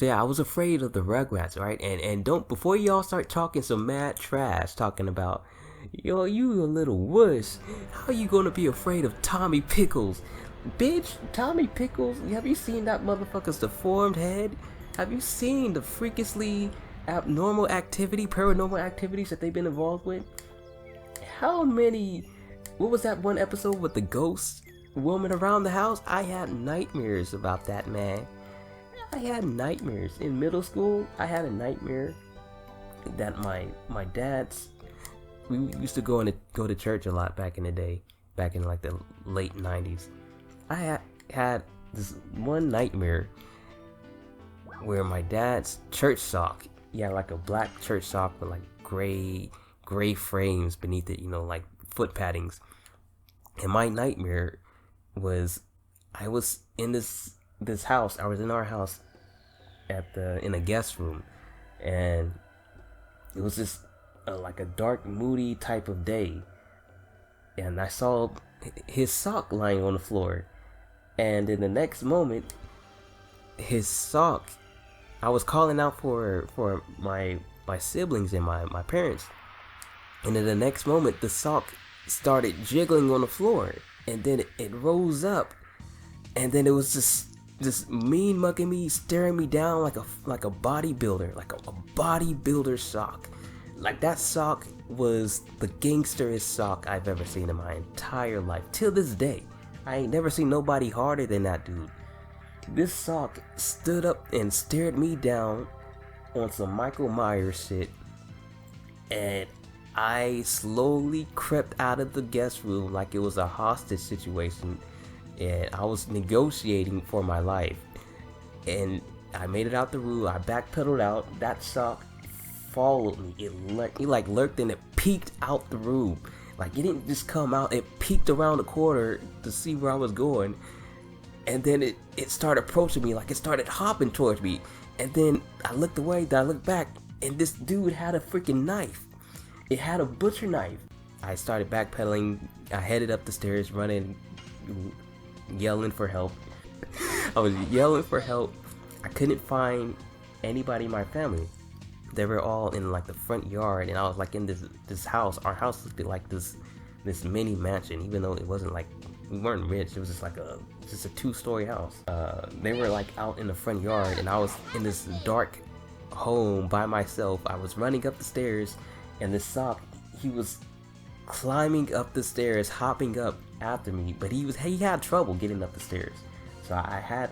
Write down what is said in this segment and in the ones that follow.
So yeah, I was afraid of the Rugrats, right? And don't, before y'all start talking some mad trash, talking about, yo, you a little wuss. How you gonna be afraid of Tommy Pickles? Bitch, Tommy Pickles, have you seen that motherfucker's deformed head? Have you seen the freakishly abnormal activity, paranormal activities that they've been involved with? How many, what was that one episode with the ghost woman around the house? I had nightmares about that, man. I had nightmares. In middle school, I had a nightmare that my dad's, we used to go to church a lot back in the day, back in like the late 90s. I had this one nightmare where my dad's church sock, he had like a black church sock with like gray frames beneath it, you know, like foot paddings. And my nightmare was, I was in this house, I was in our house in a guest room, and it was just like a dark, moody type of day, and I saw his sock lying on the floor, and in the next moment, his sock, I was calling out for my siblings and my parents, and in the next moment, the sock started jiggling on the floor, and then it rose up, and then it was just mean mugging me, staring me down like a bodybuilder, like a bodybuilder sock. Like, that sock was the gangsteriest sock I've ever seen in my entire life. Till this day, I ain't never seen nobody harder than that dude. This sock stood up and stared me down on some Michael Myers shit, and I slowly crept out of the guest room like it was a hostage situation, and I was negotiating for my life. And I made it out the room, I backpedaled out, that sock followed me, it like lurked and it peeked out the room. Like, it didn't just come out, it peeked around the corner to see where I was going, and then it started approaching me, like it started hopping towards me, and then I looked away, then I looked back, and this dude had a freaking knife. It had a butcher knife. I started backpedaling, I headed up the stairs, running, yelling for help. I was yelling for help. I couldn't find anybody in my family. They were all in like the front yard, and I was like in this house. Our house looked like this mini mansion, even though it wasn't like, we weren't rich. It was just like a 2-story house. They were like out in the front yard, and I was in this dark home by myself. I was running up the stairs, and this sock, he was climbing up the stairs, hopping up after me, but he had trouble getting up the stairs. So I had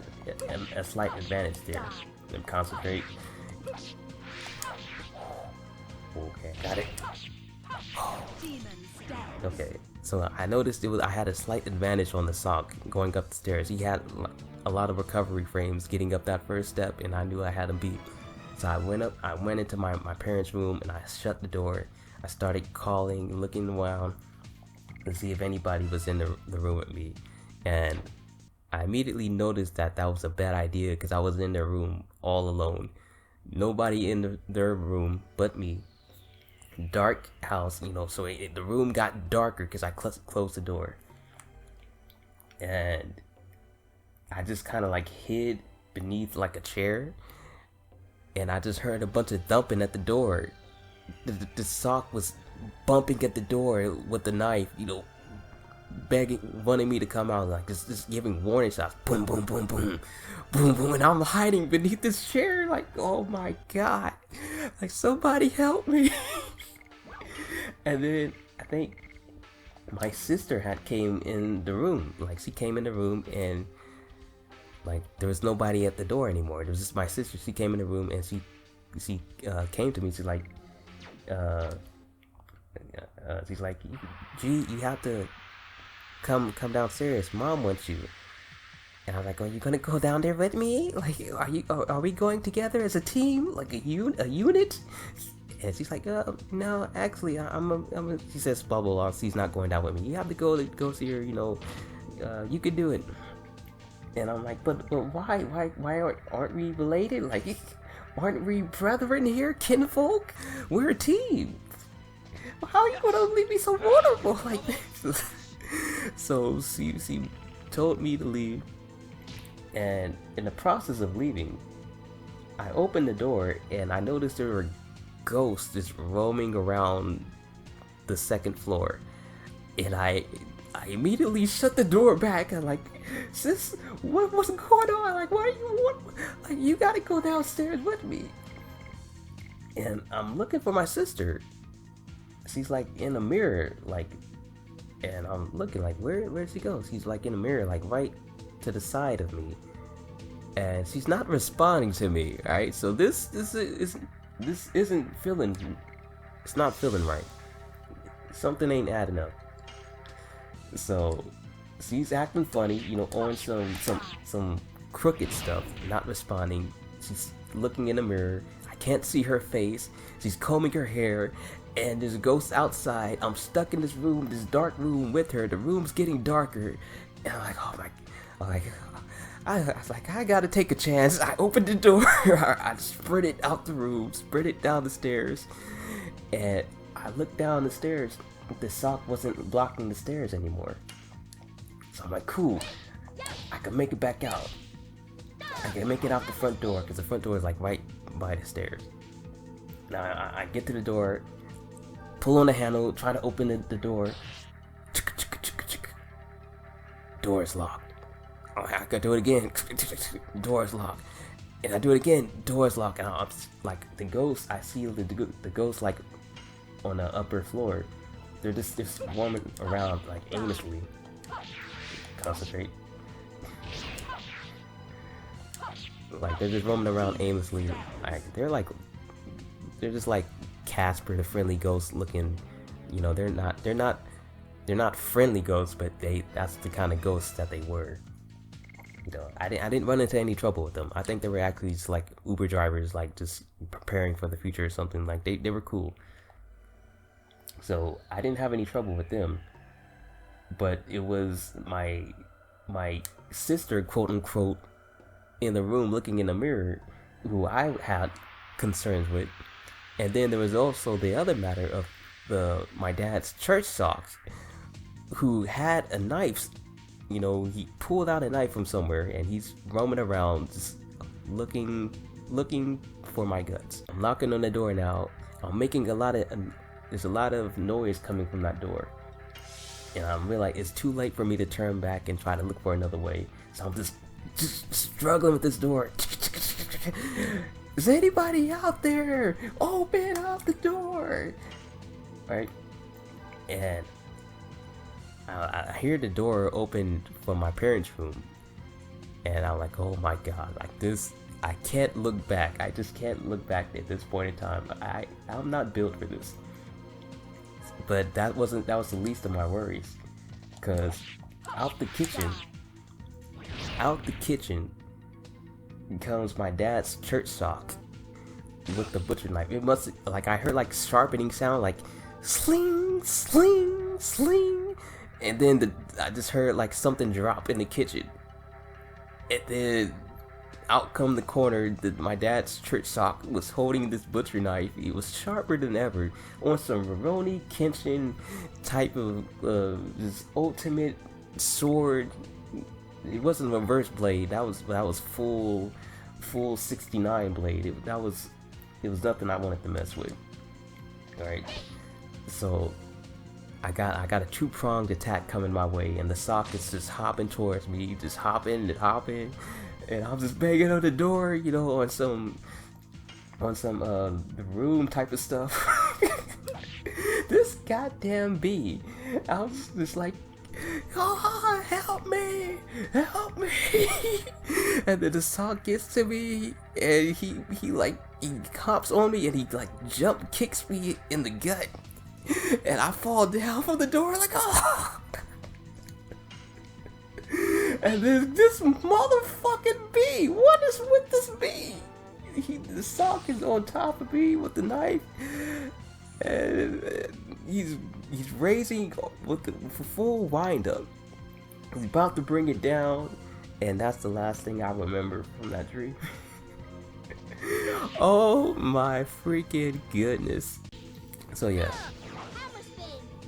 a slight advantage there. Let me concentrate. Okay, got it. Okay, so I noticed I had a slight advantage on the sock going up the stairs. He had a lot of recovery frames getting up that first step, and I knew I had him beat. So I went into my parents' room, and I shut the door. I started calling, looking around to see if anybody was in the room with me, and I immediately noticed that was a bad idea, because I was in their room all alone. Nobody in their room but me. Dark house, you know, so the room got darker because I closed the door. And I just kind of like hid beneath like a chair, and I just heard a bunch of thumping at the door. The sock was bumping at the door with the knife, you know, wanting me to come out, like just giving warning shots. Boom, boom, boom, boom, boom, boom, and I'm hiding beneath this chair, like, oh my god, like, somebody help me. And then I think my sister came in the room. Like, she came in the room, and like there was nobody at the door anymore. It was just my sister. She came in the room, and she came to me. She's like, G, you have to come downstairs. Mom wants you. And I was like, are you gonna go down there with me? Like, are we going together as a team, like a unit? And she's like, no, actually, she says, bubble off. She's not going down with me. You have to go see her. You know, you could do it. And I'm like, but why aren't we related? Like, aren't we brethren here, kinfolk? We're a team. How are you gonna leave me so vulnerable like this? So she told me to leave, and in the process of leaving, I opened the door and I noticed there were ghosts just roaming around the second floor, and I immediately shut the door back. I'm like, sis, what's going on? Like, why are you like, you gotta go downstairs with me. And I'm looking for my sister. She's like in a mirror, like, and I'm looking like, where'd she go? She's like in a mirror, like right to the side of me, and she's not responding to me. Alright, so this isn't feeling, it's not feeling right. Something ain't adding up. So she's acting funny, you know, on some crooked stuff, not responding. She's looking in the mirror. I can't see her face. She's combing her hair, and there's a ghost outside. I'm stuck in this room, this dark room with her. The room's getting darker, and I'm like, oh my, I was like, I gotta take a chance. I opened the door. I sprinted out the room, sprinted down the stairs, and I looked down the stairs. The sock wasn't blocking the stairs anymore. So I'm like, cool, I can make it back out. I can make it out the front door, because the front door is like right by the stairs. Now I get to the door, pull on the handle, try to open the door. Door is locked. Oh, I gotta do it again. Door is locked. And I do it again. Door is locked. And I'm like, the ghost, I see the ghost like on the upper floor. They're just roaming around like aimlessly. Concentrate. Like they're just roaming around aimlessly. Like they're just like Casper the Friendly Ghost looking. You know, they're not friendly ghosts, but that's the kind of ghosts that they were. You know, I didn't run into any trouble with them. I think they were actually just like Uber drivers, like just preparing for the future or something. Like they were cool. So I didn't have any trouble with them. But it was my sister, quote unquote, in the room looking in the mirror, who I had concerns with. And then there was also the other matter of my dad's church socks, who had a knife. You know, he pulled out a knife from somewhere, and he's roaming around just looking for my guts. I'm knocking on the door now. I'm making there's a lot of noise coming from that door, and I'm realizing it's too late for me to turn back and try to look for another way. So I'm just struggling with this door. Is anybody out there? Open up the door! Right? And I hear the door open from my parents' room, and I'm like, oh my god, like this, I can't look back. I just can't look back at this point in time. I'm not built for this. But that was the least of my worries, because out the kitchen comes my dad's church sock with the butcher knife. It must, like, I heard like sharpening sound, like sling, sling, sling, and then I just heard like something drop in the kitchen, and then out come the corner. My dad's church sock was holding this butcher knife. It was sharper than ever, on some Rurouni Kenshin type of this ultimate sword. It wasn't a reverse blade. That was full 69 blade. It was nothing I wanted to mess with. All right, so I got a two-pronged attack coming my way, and the sock is just hopping towards me, just hopping, and I'm just banging on the door, you know, on some the room type of stuff. This goddamn bee, I was just like, oh, help me, and then the sock gets to me, and he hops on me, and he like kicks me in the gut, and I fall down from the door like, oh. And then this motherfucking bee, what is with this bee? The sock is on top of me with the knife, and he's raising with the full wind up. He's about to bring it down, and that's the last thing I remember from that dream. Oh my freaking goodness. So yeah,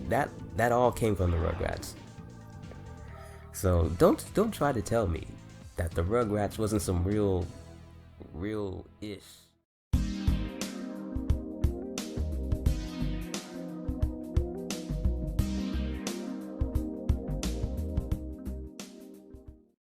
that all came from the Rugrats. So don't try to tell me that the Rugrats wasn't some real real-ish